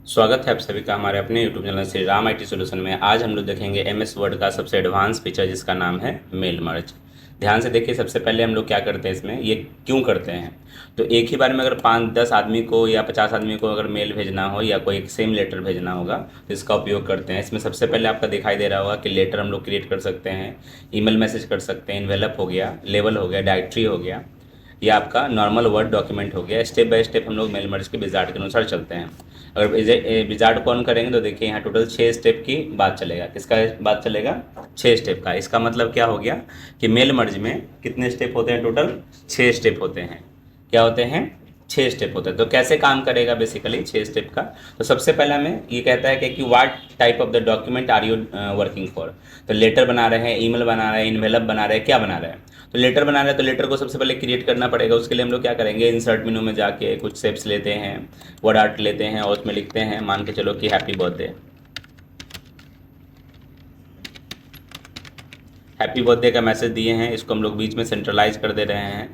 स्वागत है आप सभी का हमारे अपने YouTube channel Shri Ram IT solution में। आज हम लोग देखेंगे MS वर्ड का सबसे एडवांस फीचर जिसका नाम है मेल मर्ज। ध्यान से देखिए, सबसे पहले हम लोग क्या करते हैं, इसमें ये क्यों करते हैं। तो एक ही बार में अगर 5-10 आदमी को या 50 आदमी को अगर मेल भेजना हो या कोई एक सेम लेटर भेजना होगा तो इसका उपयोग करते हैं। इसमें सबसे पहले आपका दिखाई दे रहा होगा कि लेटर हम लोग क्रिएट कर सकते हैं, ईमेल मैसेज कर सकते हैं, इन्वेलप हो गया, लेबल हो गया, डायरेक्टरी हो गया, ये आपका नॉर्मल वर्ड डॉक्यूमेंट हो गया। स्टेप बाय स्टेप हम लोग मेल मर्ज के विजार्ड के अनुसार चलते हैं। अगर विजार्ड को ऑन करेंगे तो देखिए यहाँ टोटल 6 स्टेप की बात चलेगा। किसका बात चलेगा? 6 स्टेप का। इसका मतलब क्या हो गया कि मेल मर्ज में कितने स्टेप होते हैं? टोटल 6 स्टेप होते हैं। क्या होते हैं? 6 स्टेप होते हैं। तो कैसे काम करेगा बेसिकली 6 स्टेप का? तो सबसे पहला में ये कहता है कि what type of the document are you working for. तो लेटर बना रहे हैं, ईमेल बना रहे हैं, इन्वेलप बना रहे हैं, क्या बना रहे हैं? तो लेटर बना रहे हैं तो लेटर को सबसे पहले क्रिएट करना पड़ेगा। उसके लिए हम लोग क्या करेंगे, इंसर्ट मेनू में जाके कुछ शेप्स लेते हैं, वर्ड आर्ट लेते हैं और उसमें लिखते हैं, मान के चलो कि हैप्पी बर्थडे। हैप्पी बर्थडे का मैसेज दिए हैं, इसको हम लोग बीच में सेंट्रलाइज कर दे रहे हैं।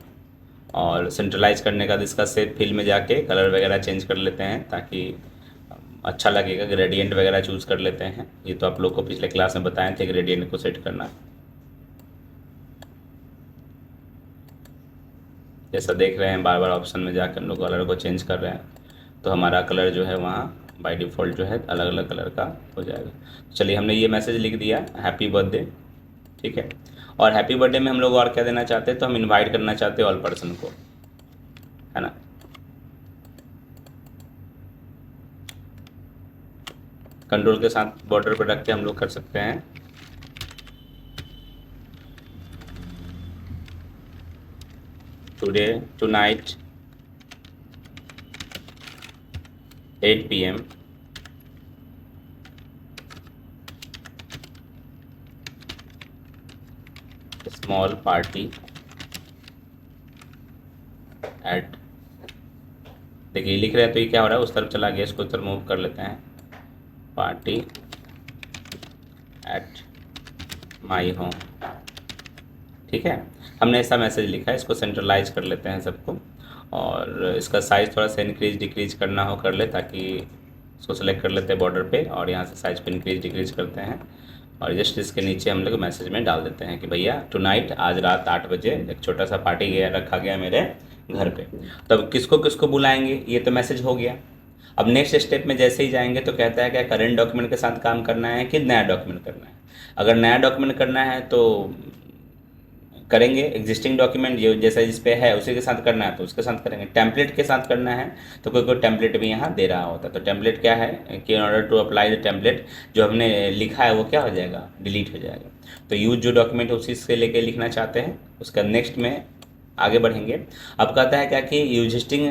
और सेंट्रलाइज करने का इसका शेप फिल में जाके कलर वगैरह चेंज कर लेते हैं ताकि अच्छा लगेगा। ग्रेडियंट वगैरह चूज़ कर लेते हैं। ये तो आप लोग को पिछले क्लास में बताए थे ग्रेडियंट को सेट करना। जैसा देख रहे हैं बार बार ऑप्शन में जाकर हम लोग कलर को चेंज कर रहे हैं तो हमारा कलर जो है वहाँ बाय डिफ़ॉल्ट जो है अलग अलग कलर का हो जाएगा। चलिए, हमने ये मैसेज लिख दिया हैप्पी बर्थडे, ठीक है। और हैप्पी बर्थडे में हम लोग और क्या देना चाहते हैं, तो हम इनवाइट करना चाहते हैं ऑल पर्सन को, है ना। कंट्रोल के साथ बॉर्डर पर रख के हम लोग कर सकते हैं। Today, tonight 8 PM small party at. देखिए लिख रहे हैं तो ये क्या हो रहा है, उस तरफ चला गया, इसको उस तरफ मूव कर लेते हैं। पार्टी एट माई होम, ठीक है। हमने ऐसा मैसेज लिखा है, इसको सेंट्रलाइज कर लेते हैं सबको। और इसका साइज़ थोड़ा सा इंक्रीज डिक्रीज करना हो कर ले, ताकि इसको सेलेक्ट कर लेते हैं बॉर्डर पे और यहाँ से साइज़ को इंक्रीज डिक्रीज करते हैं। और जस्ट इसके नीचे हम लोग मैसेज में डाल देते हैं कि भैया टुनाइट, आज रात 8 बजे एक छोटा सा पार्टी गया रखा गया मेरे घर पे। तब किसको किसको बुलाएंगे, ये तो मैसेज हो गया। अब नेक्स्ट स्टेप में जैसे ही जाएंगे तो कहता है क्या करेंट डॉक्यूमेंट के साथ काम करना है कि नया डॉक्यूमेंट करना है। अगर नया डॉक्यूमेंट करना है तो करेंगे, एग्जिस्टिंग डॉक्यूमेंट जो जैसा जिस पे है उसी के साथ करना है तो उसके साथ करेंगे। टेम्पलेट के साथ करना है तो कोई कोई टेम्पलेट भी यहाँ दे रहा होता है। तो टेम्पलेट क्या है कि in order to apply the template, जो हमने लिखा है वो क्या हो जाएगा, डिलीट हो जाएगा। तो यूज जो डॉक्यूमेंट उसी से लेके लिखना चाहते हैं उसका नेक्स्ट में आगे बढ़ेंगे। अब कहता है क्या कि एग्जिस्टिंग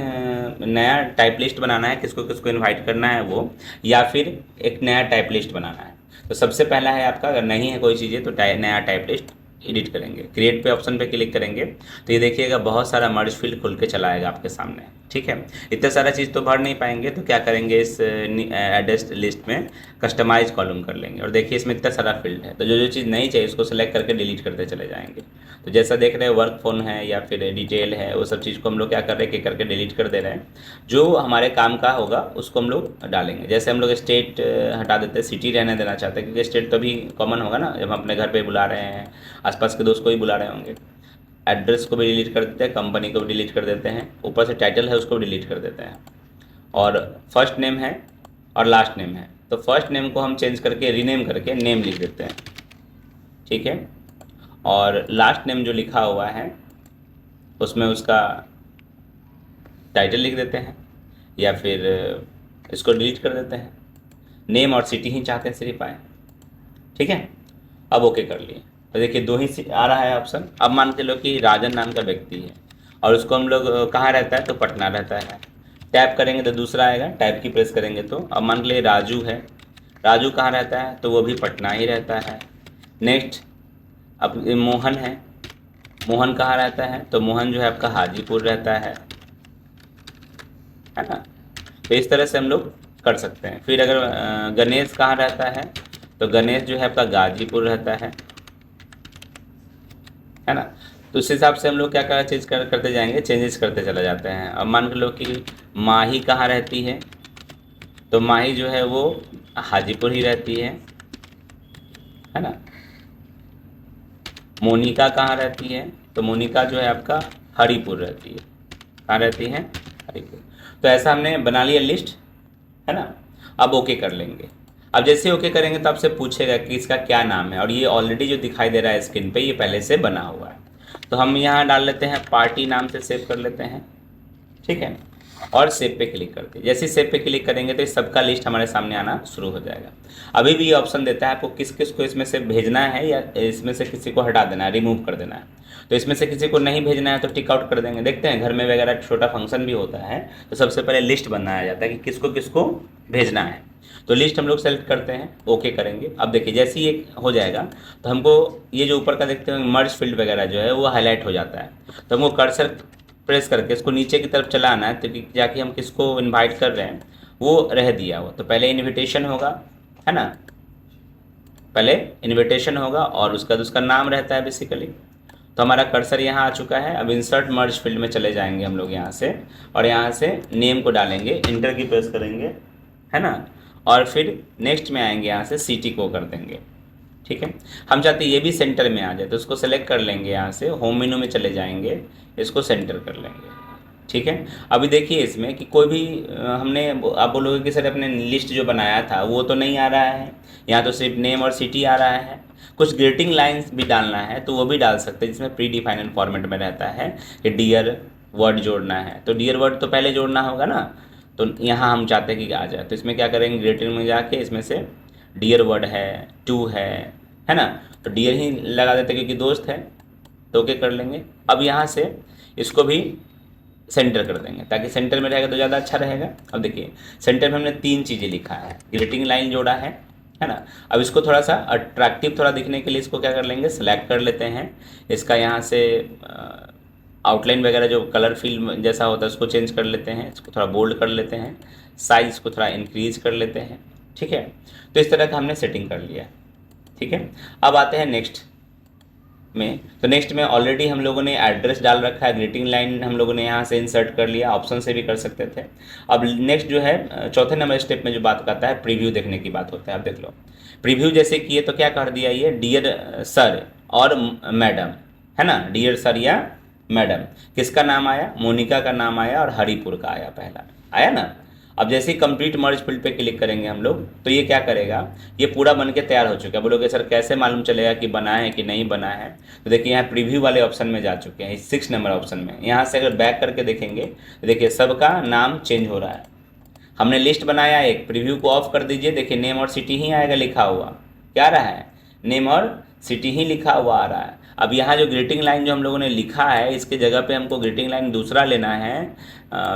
नया टाइप लिस्ट बनाना है, किसको किसको इन्वाइट करना है वो, या फिर एक नया टाइप लिस्ट बनाना है। तो सबसे पहला है आपका, अगर नहीं है कोई चीज़ें तो नया टाइप लिस्ट एडिट करेंगे। क्रिएट पे ऑप्शन पे क्लिक करेंगे तो ये देखिएगा बहुत सारा मर्ज फील्ड खुल के चला आएगा आपके सामने, ठीक है। इतना सारा चीज़ तो भर नहीं पाएंगे तो क्या करेंगे, इस एड्रेस लिस्ट में कस्टमाइज कॉलम कर लेंगे। और देखिए इसमें इतना सारा फील्ड है तो जो जो चीज़ नहीं चाहिए उसको सेलेक्ट करके डिलीट करते चले जाएंगे। तो जैसा देख रहे हैं वर्क फोन है या फिर डिटेल है, वो सब चीज़ को हम लोग क्या कर रहे हैं कि करके डिलीट कर दे रहे हैं। जो हमारे काम का होगा उसको हम लोग डालेंगे। जैसे हम लोग स्टेट हटा देते हैं, सिटी रहने देना चाहते हैं क्योंकि स्टेट तो भी कॉमन होगा ना, जब हम अपने घर पे बुला रहे हैं, आसपास के दोस्त को भी बुला रहे होंगे। एड्रेस को भी डिलीट कर देते हैं, कंपनी को भी डिलीट कर देते हैं, ऊपर से टाइटल है उसको भी डिलीट कर देते हैं। और फर्स्ट नेम है और लास्ट नेम है तो फर्स्ट नेम को हम चेंज करके रीनेम करके नेम लिख देते हैं, ठीक है। और लास्ट नेम जो लिखा हुआ है उसमें उसका टाइटल लिख देते हैं या फिर इसको डिलीट कर देते हैं। नेम और सिटी ही चाहते हैं सिर्फ आए, ठीक है। अब ओके कर लिए तो देखिए दो ही आ रहा है ऑप्शन। अब मान के लो कि राजन नाम का व्यक्ति है और उसको हम लोग कहाँ रहता है, तो पटना रहता है। टैप करेंगे तो दूसरा आएगा, टैप की प्रेस करेंगे तो अब मान के लिए राजू है, राजू कहाँ रहता है, तो वो भी पटना ही रहता है। नेक्स्ट अब मोहन है, मोहन कहाँ रहता है, तो मोहन जो है आपका हाजीपुर रहता है ना। तो इस तरह से हम लोग कर सकते हैं। फिर अगर गणेश कहाँ रहता है, तो गणेश जो है आपका गाजीपुर रहता है ना। तो उस हिसाब से हम लोग क्या क्या चीज़ करते जाएंगे, चेंजेस करते चले जाते हैं। अब मान लो कि माही कहाँ रहती है, तो माही जो है वो हाजीपुर ही रहती है ना। मोनिका कहाँ रहती है, तो मोनिका जो है आपका हरिपुर रहती है। कहाँ रहती है, हरिपुर। तो ऐसा हमने बना लिया लिस्ट, है ना। अब ओके कर लेंगे। अब जैसे ओके करेंगे तो आपसे पूछेगा कि इसका क्या नाम है, और ये ऑलरेडी जो दिखाई दे रहा है स्क्रीन पे ये पहले से बना हुआ है। तो हम यहाँ डाल लेते हैं पार्टी नाम से सेव कर लेते हैं, ठीक है। और सेव पे क्लिक करते हैं। जैसे ही सेव पे क्लिक करेंगे तो इस सबका लिस्ट हमारे सामने आना शुरू हो जाएगा। अभी भी ये ऑप्शन देता है आपको किस किस को इसमें से भेजना है या इसमें से किसी को हटा देना है, रिमूव कर देना है। तो इसमें से किसी को नहीं भेजना है तो टिक आउट कर देंगे। देखते हैं घर में वगैरह छोटा फंक्शन भी होता है तो सबसे पहले लिस्ट बनाया जाता है कि किसको किसको भेजना है। तो लिस्ट हम लोग सेलेक्ट करते हैं, ओके करेंगे। अब देखिए जैसे ही ये हो जाएगा तो हमको ये जो ऊपर का देखते हैं मर्ज फील्ड वगैरह जो है वो हाईलाइट हो जाता है। तो हमको कर्सर प्रेस करके इसको नीचे की तरफ चलाना है, तो जाके हम किसको इनवाइट कर रहे हैं वो रह दिया हो। तो पहले इनविटेशन होगा, है ना, पहले इनविटेशन होगा और उसका नाम रहता है बेसिकली। तो हमारा कर्सर यहाँ आ चुका है। अब इंसर्ट मर्ज फील्ड में चले जाएंगे हम लोग यहाँ से, और यहाँ से नेम को डालेंगे, इंटर की प्रेस करेंगे, है ना, और फिर नेक्स्ट में आएंगे, यहाँ से सिटी को कर देंगे, ठीक है। हम चाहते हैं ये भी सेंटर में आ जाए तो उसको सेलेक्ट कर लेंगे, यहाँ से होम मेनू में चले जाएंगे, इसको सेंटर कर लेंगे, ठीक है। अभी देखिए इसमें कि कोई भी हमने, आप बोलोगे कि सर अपने लिस्ट जो बनाया था वो तो नहीं आ रहा है, यहाँ तो सिर्फ नेम और सिटी आ रहा है। कुछ ग्रीटिंग लाइंस भी डालना है तो वो भी डाल सकते हैं, जिसमें प्री डिफाइंड फॉर्मेट में रहता है कि डियर वर्ड जोड़ना है। तो डियर वर्ड तो पहले जोड़ना होगा ना, तो यहाँ हम चाहते हैं कि आ जाए। तो इसमें क्या करेंगे, ग्रीटिंग में जाके इसमें से डियर वर्ड है, टू है ना, तो डियर ही लगा देते क्योंकि दोस्त है, तो ओके कर लेंगे। अब यहाँ से इसको भी सेंटर कर देंगे ताकि सेंटर में रहेगा तो ज़्यादा अच्छा रहेगा। अब देखिए सेंटर में हमने 3 चीज़ें लिखा है, ग्रीटिंग लाइन जोड़ा है ना। अब इसको थोड़ा सा अट्रैक्टिव थोड़ा दिखने के लिए इसको क्या कर लेंगे, सेलेक्ट कर लेते हैं। इसका यहाँ से आउटलाइन वगैरह जो कलर फिल जैसा होता है उसको चेंज कर लेते हैं, इसको थोड़ा बोल्ड कर लेते हैं, साइज़ को थोड़ा इंक्रीज कर लेते हैं, ठीक है। तो इस तरह का हमने सेटिंग कर लिया, ठीक है। अब आते हैं नेक्स्ट में। तो नेक्स्ट में ऑलरेडी हम लोगों ने एड्रेस डाल रखा है, ग्रीटिंग लाइन हम लोगों ने यहाँ से इंसर्ट कर लिया, ऑप्शन से भी कर सकते थे। अब नेक्स्ट जो है चौथे नंबर स्टेप में जो बात करता है प्रीव्यू देखने की बात होता है। अब देख लो प्रीव्यू जैसे किए तो क्या कर दिया, ये डियर सर और मैडम, है ना, डियर सर या मैडम, किसका नाम आया, मोनिका का नाम आया और हरिपुर का आया, पहला आया ना। अब जैसे ही कंप्लीट मर्ज फील्ड पे क्लिक करेंगे हम लोग तो ये क्या करेगा, ये पूरा बन के तैयार हो चुका है। बोलोगे सर कैसे मालूम चलेगा कि बना है कि नहीं बना है, तो देखिए यहाँ प्रीव्यू वाले ऑप्शन में जा चुके हैं, 6 नंबर ऑप्शन में। यहाँ से अगर बैक करके देखेंगे तो देखिए सबका नाम चेंज हो रहा है। हमने लिस्ट बनाया एक, प्रीव्यू को ऑफ कर दीजिए, देखिए नेम और सिटी ही आएगा लिखा हुआ, क्या आ रहा है, नेम और सिटी ही लिखा हुआ आ रहा है। अब यहाँ जो ग्रीटिंग लाइन जो हम लोगों ने लिखा है इसके जगह पे हमको ग्रीटिंग लाइन दूसरा लेना है,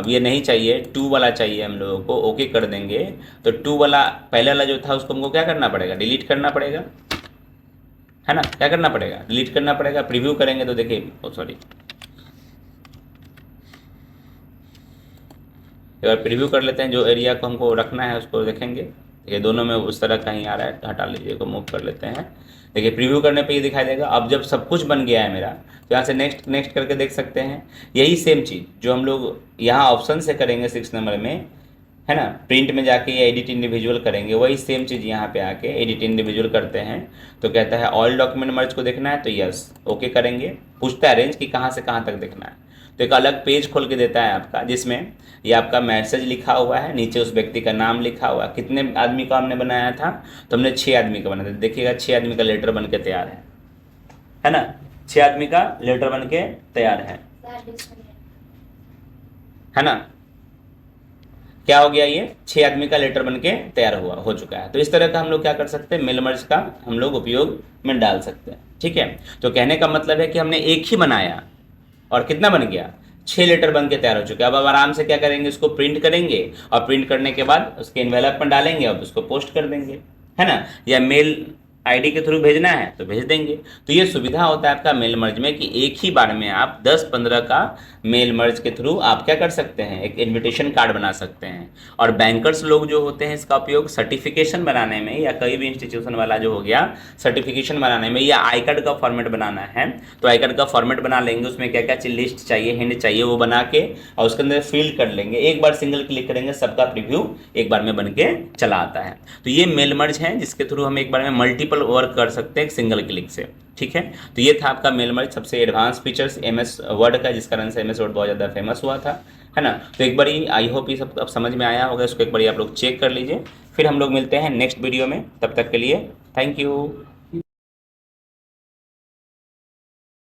ये नहीं चाहिए, 2 वाला चाहिए हम लोगों को, ओके कर देंगे। तो 2 वाला पहले वाला जो था उसको हमको क्या करना पड़ेगा, डिलीट करना पड़ेगा, है ना, क्या करना पड़ेगा, डिलीट करना पड़ेगा। प्रीव्यू करेंगे तो देखिए सॉरी, एक बार प्रीव्यू कर लेते हैं, जो एरिया को हमको रखना है उसको देखेंगे। देखिए दोनों में उस तरह का ही आ रहा है, हटा लीजिए, को मूव कर लेते हैं। देखिए प्रीव्यू करने पे ये दिखाई देगा। अब जब सब कुछ बन गया है मेरा तो यहाँ से नेक्स्ट नेक्स्ट करके देख सकते हैं। यही सेम चीज़ जो हम लोग यहाँ ऑप्शन से करेंगे 6 नंबर में, है ना, प्रिंट में जाके ये एडिट इंडिविजुअल करेंगे, वही सेम चीज़ यहाँ पे आके एडिट इंडिविजुअल करते हैं। तो कहता है ऑल डॉक्यूमेंट मर्ज को देखना है तो यस ओके करेंगे। पूछता है रेंज कि कहाँ से कहाँ तक देखना है, तो एक अलग पेज खोल के देता है आपका, जिसमें ये आपका मैसेज लिखा हुआ है, नीचे उस व्यक्ति का नाम लिखा हुआ है। कितने आदमी का हमने बनाया था, तो हमने 6 आदमी का बनाया था। देखिएगा 6 आदमी का लेटर बन के तैयार है ना, 6 आदमी का लेटर बन के तैयार है ना। क्या हो गया, ये 6 आदमी का लेटर बन के तैयार हो चुका है। तो इस तरह का हम लोग क्या कर सकते हैं, मेल मर्ज का हम लोग उपयोग में डाल सकते हैं, ठीक है। तो कहने का मतलब है कि हमने एक ही बनाया और कितना बन गया, 6 लेटर बन के तैयार हो चुके हैं। अब आराम से क्या करेंगे, इसको प्रिंट करेंगे और प्रिंट करने के बाद उसके एनवेलप में डालेंगे और उसको पोस्ट कर देंगे, है ना, या मेल आईडी के थ्रू भेजना है तो भेज देंगे। तो ये सुविधा होता है आपका मेल मर्ज में कि एक ही बार में आप 10-15 का मेल मर्ज के थ्रू आप क्या कर सकते हैं, एक इनविटेशन कार्ड बना सकते हैं। और बैंकर्स लोग जो होते हैं इसका उपयोग सर्टिफिकेशन बनाने में, या कोई भी इंस्टीट्यूशन वाला जो हो गया सर्टिफिकेशन बनाने में, या आई कार्ड का फॉर्मेट बनाना है तो आई कार्ड का फॉर्मेट बना लेंगे, उसमें क्या क्या लिस्ट चाहिए, हिंट चाहिए, वो बना के और उसके अंदर फिल कर लेंगे। एक बार सिंगल क्लिक करेंगे, सबका प्रीव्यू एक बार में बन के चला आता है। तो ये मेल मर्ज है जिसके थ्रू हम एक बार में मल्टीपल वर्क कर सकते हैं एक सिंगल क्लिक से। ठीक है, तो ये था आपका मेल मर्ज, सबसे एडवांस फीचर्स एमएस वर्ड का, जिस कारण से एमएस वर्ड बहुत ज़्यादा फेमस हुआ था, है ना। तो एक बारी आई होप ये सब अब समझ में आया होगा, इसको एक बारी आप लोग चेक कर लीजिए। फिर हम लोग मिलते हैं नेक्स्ट वीडियो में, तब तक के लिए थैंक यू।